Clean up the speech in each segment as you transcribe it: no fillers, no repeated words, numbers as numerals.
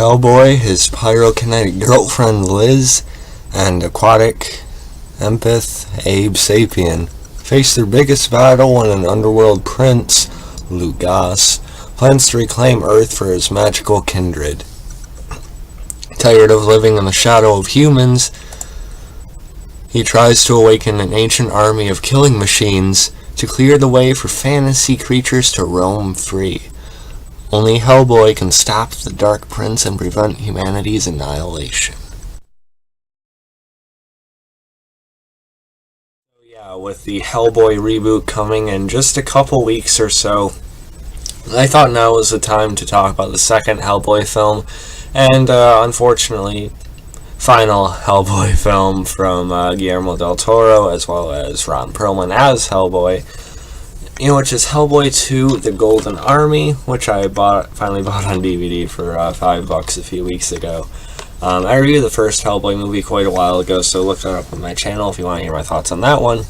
Hellboy, his pyrokinetic girlfriend Liz, and aquatic empath Abe Sapien face their biggest battle when an underworld prince, Luke Goss, plans to reclaim Earth for his magical kindred. Tired of living in the shadow of humans, he tries to awaken an ancient army of killing machines to clear the way for fantasy creatures to roam free. Only Hellboy can stop the Dark Prince and prevent humanity's annihilation. With the Hellboy reboot coming in just a couple weeks or so, I thought now was the time to talk about the second Hellboy film, and unfortunately, final Hellboy film from Guillermo del Toro, as well as Ron Perlman as Hellboy, which is Hellboy 2: The Golden Army, which I finally bought on DVD for $5 a few weeks ago. I reviewed the first Hellboy movie quite a while ago, so look that up on my channel if you want to hear my thoughts on that one.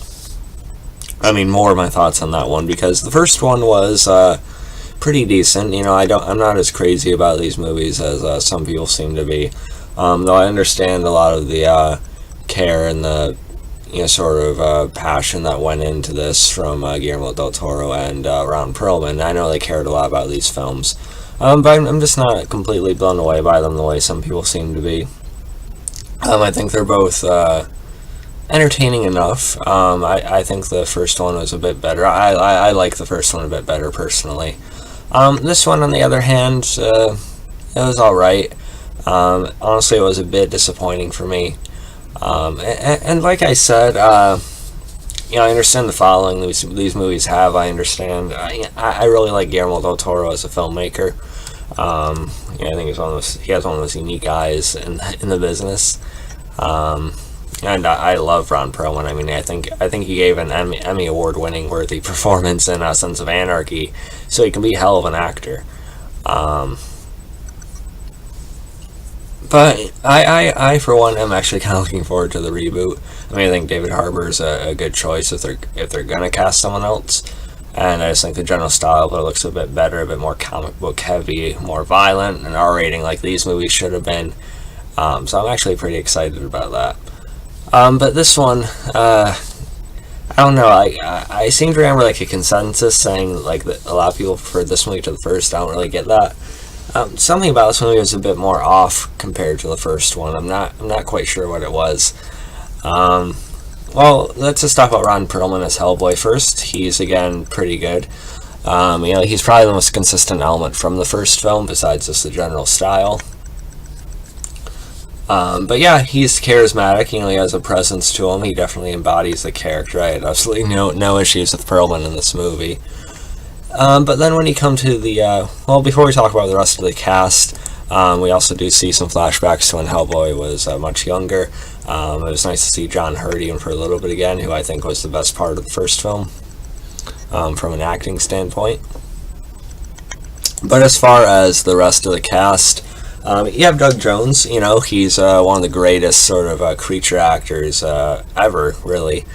More of my thoughts on that one, because the first one was pretty decent. I'm not as crazy about these movies as some people seem to be. Though I understand a lot of the care and the passion that went into this from Guillermo del Toro and Ron Perlman. I know they cared a lot about these films, but I'm just not completely blown away by them the way some people seem to be. I think they're both entertaining enough. I think the first one was a bit better. I like the first one a bit better personally. This one, on the other hand, it was alright. Honestly, it was a bit disappointing for me. And like I said, I understand the following these movies have. I understand. I really like Guillermo del Toro as a filmmaker. I think he has one of those unique eyes in the business. And I love Ron Perlman. I think he gave an Emmy award-winning worthy performance in Sons of Anarchy, so he can be a hell of an actor. But I for one am actually kind of looking forward to the reboot. I think David Harbour's a good choice if they're gonna cast someone else, and I just think the general style of it looks a bit better, a bit more comic book heavy, more violent, an R rating like these movies should have been. So I'm actually pretty excited about that. But this one, I don't know. I seem to remember a consensus saying that a lot of people preferred this movie to the first. I don't really get that. Something about this movie was a bit more off compared to the first one. I'm not quite sure what it was. Well, let's just talk about Ron Perlman as Hellboy first. He's again pretty good. He's probably the most consistent element from the first film, besides just the general style. But yeah, he's charismatic. He has a presence to him. He definitely embodies the character. I had absolutely no issues with Perlman in this movie. But then when you come to the, before we talk about the rest of the cast, we also do see some flashbacks to when Hellboy was much younger. It was nice to see John Hurt even for a little bit again, who I think was the best part of the first film, from an acting standpoint. But as far as the rest of the cast, you have Doug Jones. He's one of the greatest creature actors ever, really.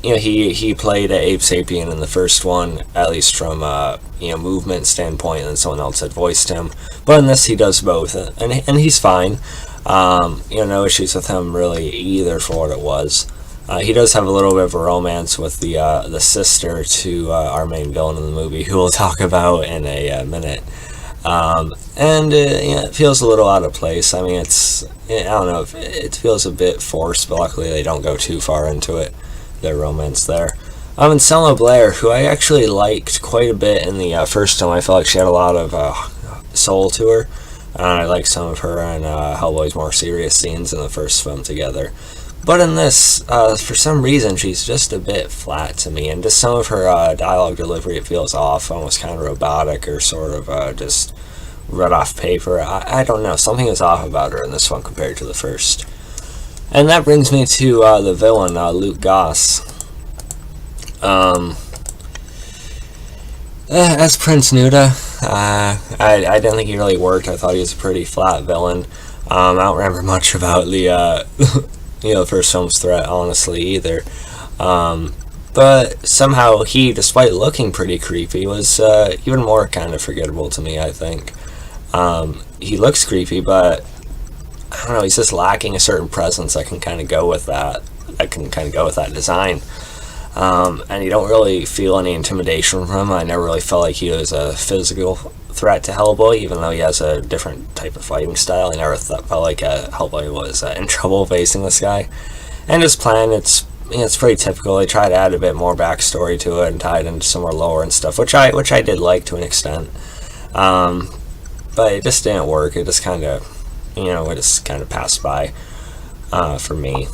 He played Abe Sapien in the first one, at least from movement standpoint, and someone else had voiced him. But in this, he does both, and he's fine. No issues with him really either for what it was. He does have a little bit of a romance with the sister to our main villain in the movie, who we'll talk about in a minute. It feels a little out of place. I don't know if it feels a bit forced, but luckily they don't go too far into it. Their romance there. And Selma Blair, who I actually liked quite a bit in the first film. I felt like she had a lot of soul to her. I liked some of her and Hellboy's more serious scenes in the first film together. But in this, for some reason, she's just a bit flat to me, and just some of her dialogue delivery, it feels off, almost kind of robotic, or just read off paper. I don't know, something is off about her in this one compared to the first. And that brings me to the villain, Luke Goss. As Prince Nuda, I didn't think he really worked. I thought he was a pretty flat villain. I don't remember much about the the first film's threat, honestly, either. But somehow he, despite looking pretty creepy, was even more kind of forgettable to me, I think. He looks creepy, but I don't know, he's just lacking a certain presence that can kind of go with that. Design. And you don't really feel any intimidation from him. I never really felt like he was a physical threat to Hellboy, even though he has a different type of fighting style. I never felt like Hellboy was in trouble facing this guy. And his plan, it's pretty typical. They try to add a bit more backstory to it and tie it into some more lore and stuff, which I did like to an extent. But it just didn't work. It just kind of, it just kind of passed by for me.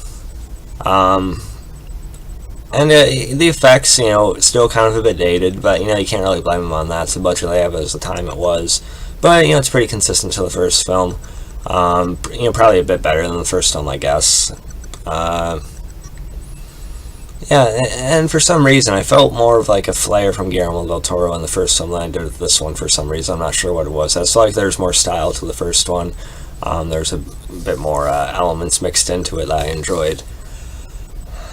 And the effects, still kind of a bit dated, but, you can't really blame them on that. It's the budget they have as the time it was. But, it's pretty consistent to the first film. Probably a bit better than the first film, I guess. Yeah, and for some reason, I felt more of like a flair from Guillermo del Toro in the first film than I did with this one for some reason. I'm not sure what it was. I felt like there's more style to the first one. There's a bit more elements mixed into it that I enjoyed.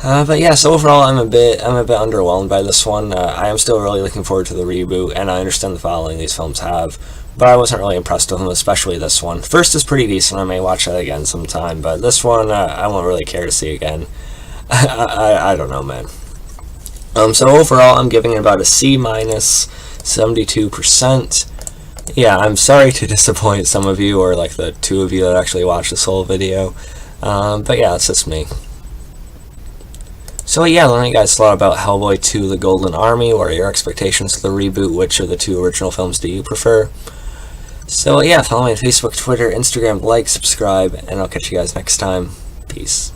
But yeah, so overall, I'm a bit underwhelmed by this one. I am still really looking forward to the reboot, and I understand the following these films have, but I wasn't really impressed with them, especially this one. First is pretty decent. I may watch that again sometime, but this one I won't really care to see again. I don't know, man. So overall, I'm giving it about a C minus, 72%. Yeah, I'm sorry to disappoint some of you, or like the two of you that actually watched this whole video. But yeah, it's just me. So yeah, let me guys thought about Hellboy 2: The Golden Army. What are your expectations of the reboot? Which of the two original films do you prefer? So yeah, follow me on Facebook, Twitter, Instagram, like, subscribe, and I'll catch you guys next time. Peace.